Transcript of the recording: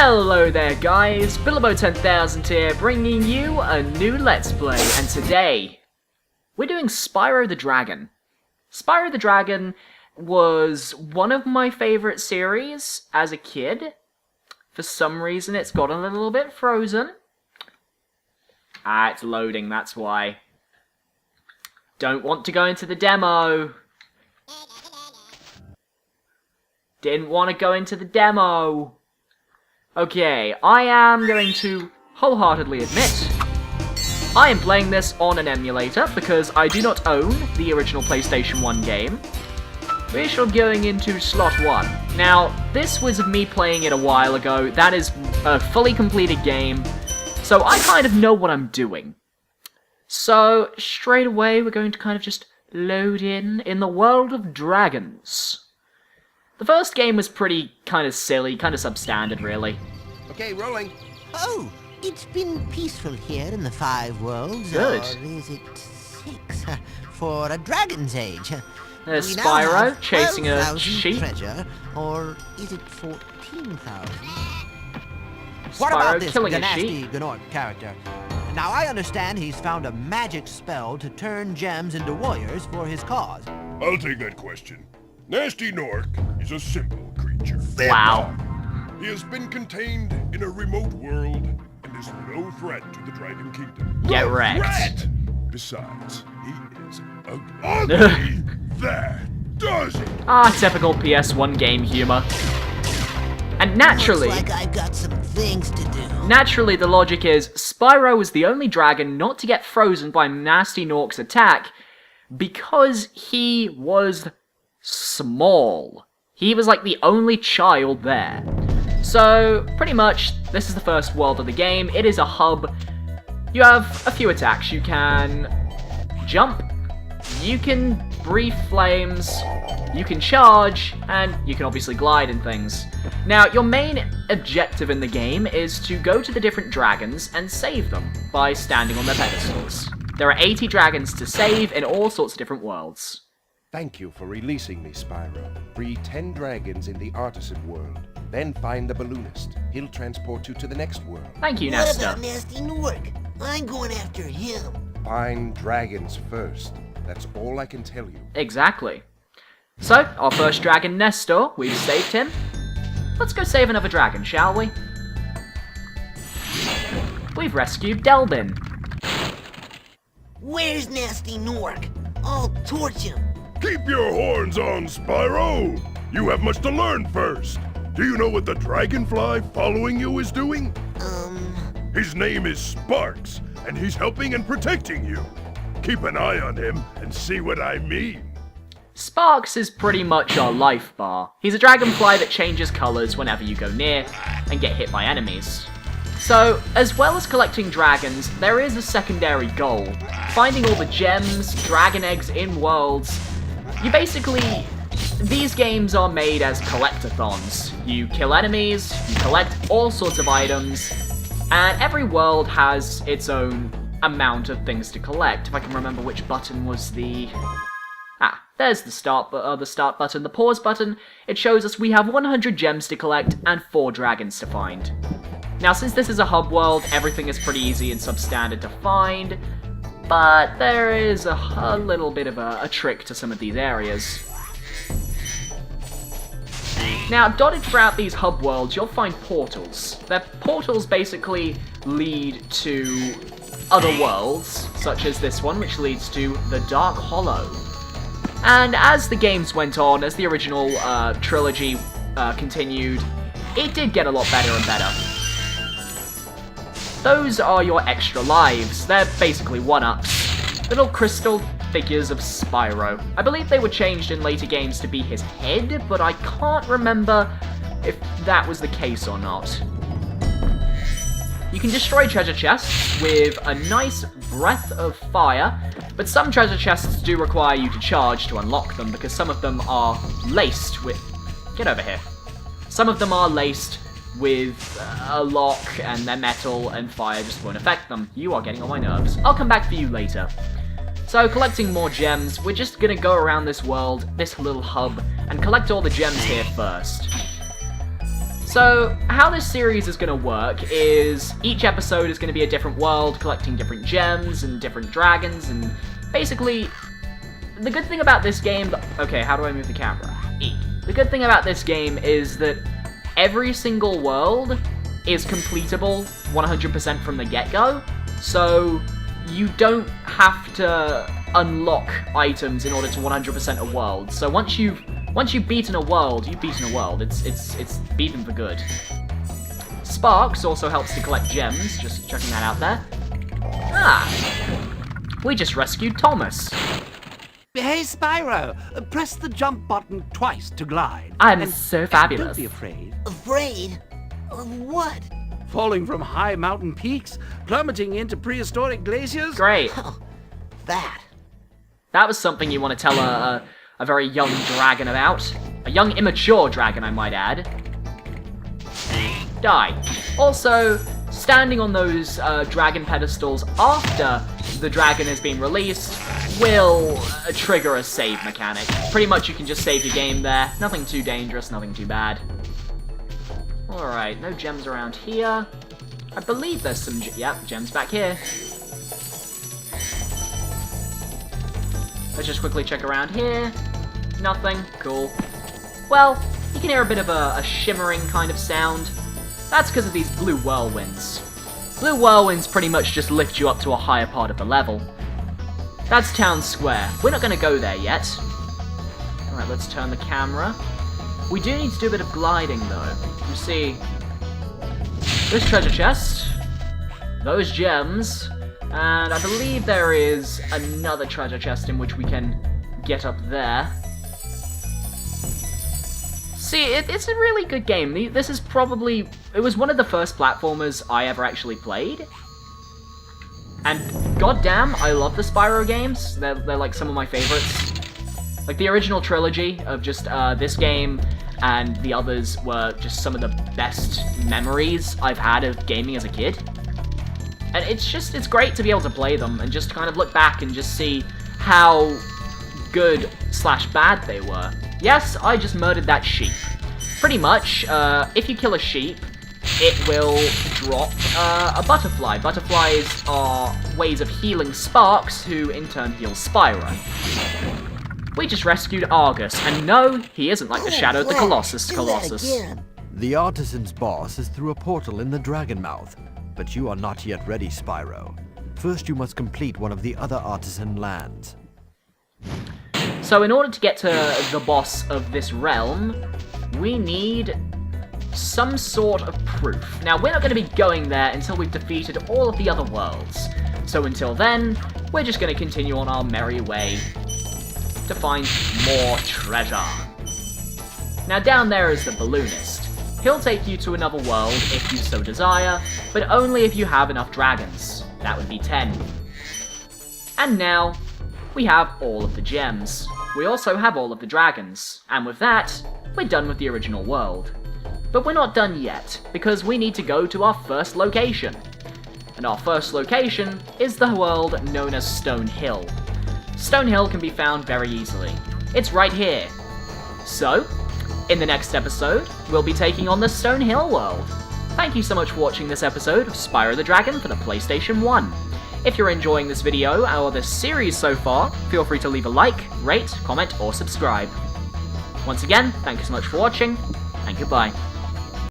Hello there guys, Bilbo10000 here, bringing you a new Let's Play, and today, we're doing Spyro the Dragon. Spyro the Dragon was one of my favourite series as a kid. For some reason it's gotten a little bit frozen. It's loading, that's why. Don't want to go into the demo. Didn't want to go into the demo. Okay, I am going to wholeheartedly admit, I am playing this on an emulator because I do not own the original PlayStation 1 game. We shall be going into slot 1. Now, this was me playing it a while ago. That is a fully completed game, so I kind of know what I'm doing. So, straight away, we're going to kind of just load in the world of dragons. The first game was pretty kind of silly, kind of substandard, really. Okay, rolling. Oh, it's been peaceful here in the Five Worlds. Good. Or is it 6? For a dragon's age. There's We now Spyro have chasing a 12,000 sheep. treasure, or is it 14,000? What about Spyro this killing a nasty sheep. Gnort character? Now, I understand he's found a magic spell to turn gems into warriors for his cause. I'll take that question. Nasty Nork is a simple creature. Wow. He has been contained in a remote world and is no threat to the Dragon Kingdom. Get No wrecked. threat! Besides, he is ugly. Ugly? That does it! Typical PS1 game humor. And naturally, Looks like I've got some things to do. naturally the logic is, Spyro was the only dragon not to get frozen by Nasty Nork's attack because he was small. He was like the only child there. So, pretty much, this is the first world of the game. It is a hub. You have a few attacks. You can jump, you can breathe flames, you can charge, and you can obviously glide and things. Now, your main objective in the game is to go to the different dragons and save them by standing on their pedestals. There are 80 dragons to save in all sorts of different worlds. Thank you for releasing me, Spyro. Free 10 dragons in the Artisan world. Then find the balloonist. He'll transport you to the next world. Thank you, What Nesta. about Nasty Nork? I'm going after him. Find dragons first. That's all I can tell you. Exactly. So, our first dragon, Nestor, we've saved him. Let's go save another dragon, shall we? We've rescued Delbin. Where's Nasty Nork? I'll torch him. Keep your horns on, Spyro! You have much to learn first. Do you know what the dragonfly following you is doing? His name is Sparks, and he's helping and protecting you. Keep an eye on him and see what I mean. Sparks is pretty much our life bar. He's a dragonfly that changes colours whenever you go near and get hit by enemies. So, as well as collecting dragons, there is a secondary goal. Finding all the gems, dragon eggs in worlds. You basically... These games are made as collectathons. You kill enemies, you collect all sorts of items, and every world has its own amount of things to collect. If I can remember which button was the... there's the start button. The pause button, it shows us we have 100 gems to collect and 4 dragons to find. Now, since this is a hub world, everything is pretty easy and substandard to find, but there is a little bit of a trick to some of these areas. Now, dotted throughout these hub worlds, you'll find portals. Their portals basically lead to other worlds, such as this one, which leads to the Dark Hollow. And as the games went on, as the original trilogy continued, it did get a lot better and better. Those are your extra lives. They're basically one-ups. Little crystal figures of Spyro. I believe they were changed in later games to be his head, but I can't remember if that was the case or not. You can destroy treasure chests with a nice breath of fire, but some treasure chests do require you to charge to unlock them, because some of them are laced with... Get over here. Some of them are laced with a lock, and they're metal, and fire just won't affect them. You are getting on my nerves. I'll come back for you later. So, collecting more gems, we're just gonna go around this world, this little hub, and collect all the gems here first. So, how this series is going to work is each episode is going to be a different world, collecting different gems and different dragons, and basically, the good thing about this game... Okay, how do I move the camera? E. The good thing about this game is that every single world is completable 100% from the get-go, so you don't have to unlock items in order to 100% a world. So once you've beaten a world, you've beaten a world. It's beaten for good. Sparks also helps to collect gems, just checking that out there. We just rescued Thomas. Hey, Spyro, press the jump button twice to glide. I'm so fabulous. Don't be afraid. Afraid? Of what? Falling from high mountain peaks, plummeting into prehistoric glaciers. Great. Oh, that. That was something you want to tell a very young dragon about. A young, immature dragon, I might add. Die. Also, standing on those dragon pedestals after the dragon has been released will trigger a save mechanic. Pretty much you can just save your game there. Nothing too dangerous, nothing too bad. Alright, no gems around here. I believe there's some gems back here. Let's just quickly check around here. Nothing. Cool. Well, you can hear a bit of a shimmering kind of sound. That's because of these blue whirlwinds. Blue whirlwinds pretty much just lift you up to a higher part of the level. That's Town Square. We're not going to go there yet. Alright, let's turn the camera. We do need to do a bit of gliding, though. You see, this treasure chest, those gems, and I believe there is another treasure chest in which we can get up there. See, it's a really good game. This is probably... It was one of the first platformers I ever actually played. And goddamn, I love the Spyro games. They're like some of my favorites. Like the original trilogy of just this game and the others were just some of the best memories I've had of gaming as a kid. And it's great to be able to play them and just kind of look back and just see how good / bad they were. Yes, I just murdered that sheep. Pretty much, if you kill a sheep, it will drop a butterfly. Butterflies are ways of healing Sparks, who in turn heal Spyro. We just rescued Argus, and no, he isn't like the Shadow of the Colossus. The Artisan's boss is through a portal in the Dragon Mouth, but you are not yet ready, Spyro. First you must complete one of the other Artisan lands. So in order to get to the boss of this realm, we need some sort of proof. Now, we're not going to be going there until we've defeated all of the other worlds. So until then, we're just going to continue on our merry way to find more treasure. Now, down there is the balloonist. He'll take you to another world if you so desire, but only if you have enough dragons. That would be 10. And now, we have all of the gems. We also have all of the dragons. And with that, we're done with the original world. But we're not done yet, because we need to go to our first location. And our first location is the world known as Stone Hill. Stone Hill can be found very easily. It's right here. So, in the next episode, we'll be taking on the Stone Hill world. Thank you so much for watching this episode of Spyro the Dragon for the PlayStation 1. If you're enjoying this video or this series so far, feel free to leave a like, rate, comment, or subscribe. Once again, thank you so much for watching, and goodbye.